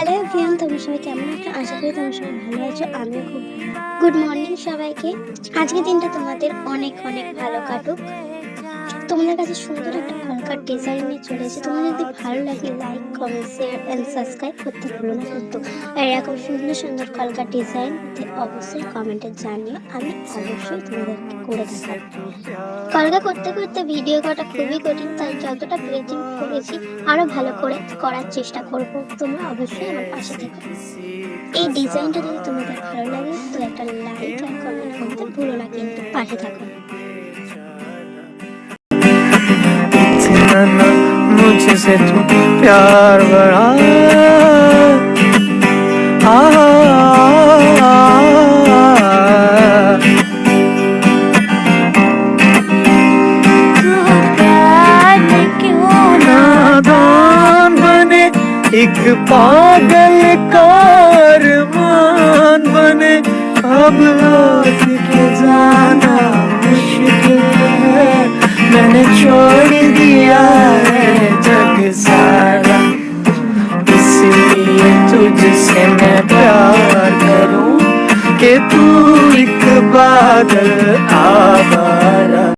Hello everyone, তোমরা সবাই কেমন আছো? আশা করি তোমরা সবাই ভালো আছো। আমিও খুব ভালো। গুড মর্নিং সবাইকে। আজকের দিনটা তোমাদের অনেক অনেক ভালো কাটুক। তোমাদের কাছে সুন্দর একটা কলকার ডিজাইন নিয়ে চলে এসেছি। তোমাদের যদি ভালো লাগে like, comment, share and subscribe করতে ভুলো না কিন্তু। আর এরকম সুন্দর সুন্দর কলকার ডিজাইন অবশ্যই কমেন্টে জানিও, আমি অবশ্যই তোমাদেরকে করে দেখাবো। কলকা করতে করতে ভিডিও করাটা খুবই কঠিন, তাই যতটা পেরেছি করেছি, আরো ভালো করে করার চেষ্টা করব। তোমরা অবশ্যই আমার পাশে থেকো। এই ডিজাইনটা যদি তোমাদের ভালো লাগে তো একটা লাইক আর কমেন্ট করতে ভুলো না কিন্তু, পাশে থাকো। मुझसे तू प्यार बढ़ा नादान बने एक पागल कारमान बने अब लौट के जाना मुश्किल है मैंने छोड़ दिया है जग सारा इसलिए तुझसे मैं प्यार करूं कि तू एक बादल आवा